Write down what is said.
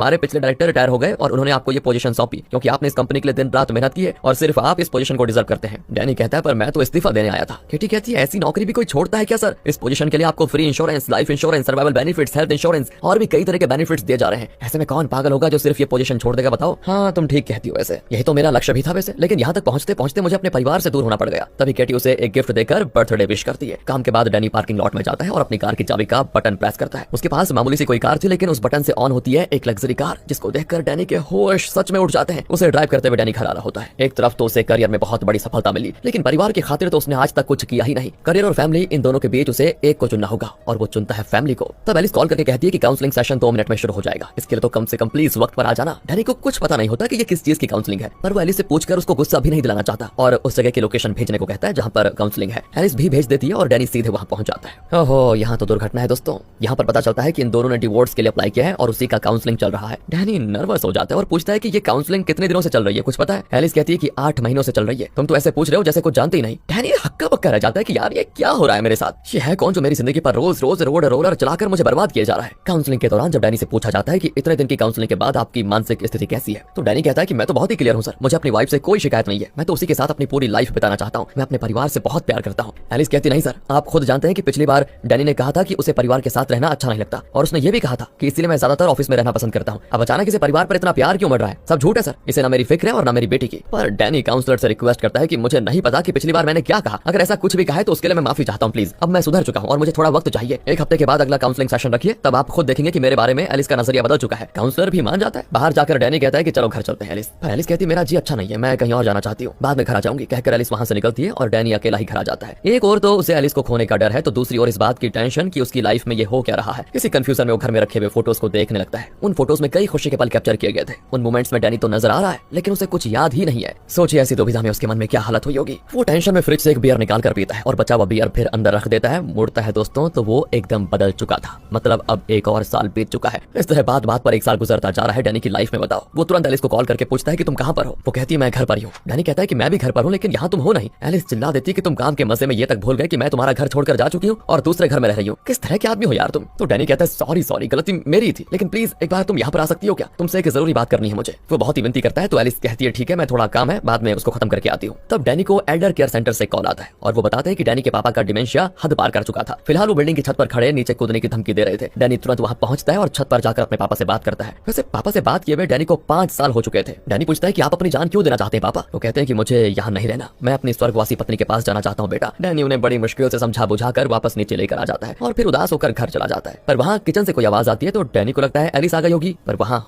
हमारे पिछले director retire हो गए और उन्होंने आपको ये पोजीशन सौंपी क्योंकि आपने इस कंपनी के लिए दिन रात मेहनत की है और सिर्फ आप इस पोजीशन को डिजर्व करते हैं। डैनी कहता है पर मैं तो इस्तीफा देने आया था। किटी कहती है ऐसी नौकरी भी कोई छोड़ता है क्या सर? इस पोजीशन के लिए आपको free insurance, life insurance, survival benefits, health insurance और भी कई तरह के बेनिफिट्स दिए जा रहे हैं। ऐसे में कौन पागल होगा जो सिर्फ ये पोजीशन छोड़ देगा बताओ? हाँ तुम ठीक कहती हो, वैसे यही तो मेरा लक्ष्य भी था वैसे, लेकिन यहाँ तक पहुंचते पहुंचते मुझे अपने परिवार से दूर होना पड़ गया। तभी केटी उसे एक गिफ्ट देकर बर्थडे विश करती है। काम के बाद डैनी पार्किंग लॉट में जाता है और अपनी कार की चाबी का बटन प्रेस करता है। उसके पास मामूली सी कोई कार थी लेकिन उस बटन से ऑन होती है एक लग्जरी कार, जिसको देखकर डैनी के होश सच में उड़ जाते हैं। उसे ड्राइव करते हुए डैनी घर आ रहा होता है। एक तरफ तो उसे करियर में बहुत बड़ी सफलता मिली, लेकिन परिवार की खातिर तो उसने आज तक कुछ किया ही नहीं। करियर और फैमिली, इन दोनों के बीच उसे एक को चुनना होगा और वो चुनता है फैमिली को। तब एलिस कॉल करके कहती है कि काउंसलिंग सेशन 2 मिनट में शुरू हो जाएगा, इसके लिए तो कम से कम प्लीज वक्त पर आ जाना। डैनी को कुछ पता नहीं होता कि ये किस चीज की काउंसलिंग है, पर वो एलिस से पूछकर उसको गुस्सा भी नहीं दिलाना चाहता और उस जगह की लोकेशन भेजने को कहता है जहाँ पर काउंसलिंग है। एलिस भी भेज देती है और डैनी सीधे वहाँ पहुंच जाता है। ओहो, यहाँ तो दुर्घटना है दोस्तों। यहाँ पर पता चलता है कि इन दोनों ने डिवोर्स के लिए अप्लाई किया है और उसी का काउंसलिंग चल रहा है। डैनी नर्वस हो जाता है और पूछता है कि ये काउंसलिंग कितने दिनों से चल रही है, कुछ पता है? एलिस कहती है कि 8 महीनों से चल रही है। तुम तो ऐसे पूछ रहे हो जैसे कुछ जानते ही नहीं। डैनी हक्का बक्का रह जाता है कि यार ये क्या हो रहा है मेरे साथ? ये है कौन जो मेरी जिंदगी पर रोज रोज रोड रोलर चलाकर मुझे बर्बाद किया जा रहा है? काउंसलिंग के दौरान जब डैनी से पूछा जाता है कि इतने दिन की काउंसलिंग के बाद आपकी मानसिक स्थिति कैसी है, तो डैनी कहता है कि मैं तो बहुत ही क्लियर हूँ सर, मुझे अपनी वाइफ से कोई शिकायत नहीं है, मैं तो उसी के साथ अपनी पूरी लाइफ बिताना चाहता हूँ, मैं अपने परिवार से बहुत प्यार करता हूँ। एलिस कहती नहीं सर, आप खुद जानते हैं कि पिछली बार डैनी ने कहा था कि उसे परिवार के साथ रहना अच्छा नहीं लगता और उसने ये भी कहा था कि इसीलिए मैं ज्यादातर ऑफिस में रहना पसंद करता हूँ। अब अचानक इसे परिवार पर इतना प्यार क्यों बढ़ रहा है? सब झूठ है सर, इसे ना मेरी फिक्र है और ना मेरी बेटी की। पर डैनी काउंसलर से रिक्वेस्ट करता है कि मुझे नहीं पता कि पिछली बार मैंने क्या कहा, अगर ऐसा कुछ भी कहा है तो उसके लिए मैं माफी चाहता हूँ प्लीज। अब मैं सुधर चुका हूँ और मुझे थोड़ा वक्त चाहिए। 1 हफ्ते के बाद अगला काउंसलिंग सेशन रखिए, तब आप खुद देखेंगे कि मेरे बारे में एलिस का नजरिया बदल चुका है। काउंसलर भी मान जाता है। बाहर जाकर डैनी कहता है कि चलो घर चलते हैं एलिस। पर एलिस कहती है मेरा जी अच्छा नहीं है, मैं कहीं और जाना चाहती हूँ, बाद में घर आ जाऊंगी। कहकर एलिस वहां से निकलती है और डैनी अकेला ही घर आ जाता है। एक और तो उसे एलिस को खोने का डर है, तो दूसरी ओर इस बात की टेंशन कि उसकी लाइफ में ये हो क्या रहा है। इसी कंफ्यूजन में वो घर में रखे हुए फोटोज को देखने लगता है। उन फोटोज में कई खुशी के पल कैप्चर किए गए थे। उन मोमेंट्स में डैनी तो नजर आ रहा है लेकिन उसे कुछ याद ही नहीं है। सोचिए ऐसी दुविधा में उसके मन में क्या हालत हुई होगी। वो टेंशन में फ्रिज से एक बियर निकाल कर पीता है और बचा हुआ बियर फिर अंदर रख देता है। मुड़ता है दोस्तों तो वो एकदम बदल चुका था, मतलब अब एक और साल बीत चुका है। इस तरह बात बात पर 1 साल गुजरता जा रहा है डैनी की लाइफ में। बताओ, वो तुरंत एलिस को कॉल करके पूछता है कि तुम कहाँ पर हो? वो कहती है मैं घर पर ही हूँ। डैनी कहता है कि मैं भी घर पर हूँ लेकिन यहाँ तुम हो नहीं। एलिस चिल्ला देती है कि तुम काम के मजे में ये तक भूल गए कि मैं तुम्हारा घर छोड़कर जा चुकी हूँ और दूसरे घर में रह रही हूँ। किस तरह के आदमी हो यार तुम? तो डैनी कहता है सॉरी सॉरी, गलती मेरी थी, लेकिन प्लीज एक बार तुम यहाँ पर आ सकती हो क्या? तुमसे एक जरूरी बात करनी है मुझे। वो बहुत ही विनती करता है तो एलिस कहती है ठीक है, मैं थोड़ा काम है, बाद में उसको खत्म करके आती हूँ। तब डैनी को एल्डर केयर सेंटर से कॉल आता है और वो बताते हैं कि डैनी के पापा का डिमेंशिया हद पार कर चुका था। फिलहाल वो बिल्डिंग की छत पर खड़े नीचे कूदने की धमकी दे रहे थे। डैनी तुरंत वहां पहुंचता है और छत पर जाकर अपने पापा से बात करता है। वैसे पापा से बात किए हुए डैनी को 5 साल हो चुके थे। डैनी पूछता है कि आप अपनी जान क्यों देना चाहते हैं पापा? वो कहते हैं कि मुझे यहाँ नहीं रहना, मैं अपनी स्वर्गवासी पत्नी के पास जाना चाहता हूँ बेटा। डैनी उन्हें बड़ी मुश्किल से समझा बुझाकर वापस नीचे लेकर आ जाता है और फिर उदास होकर घर चला जाता है। पर वहाँ किचन से कोई आवाज आती है तो डैनी को लगता है एलिस आ गई होगी, पर वहाँ